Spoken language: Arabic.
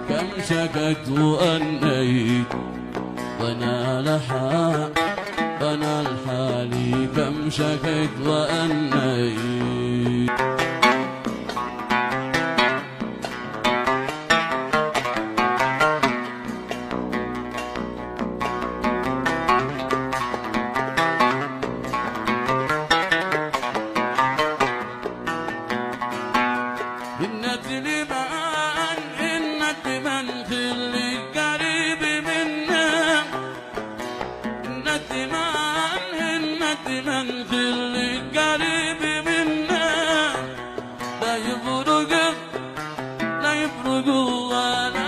كم شكت وأنيت وانا لحا وانا الحالي كم شكت وأنيت. إنت من خلي قريب منا إنت من خلي قريب منا لا يفرق ولا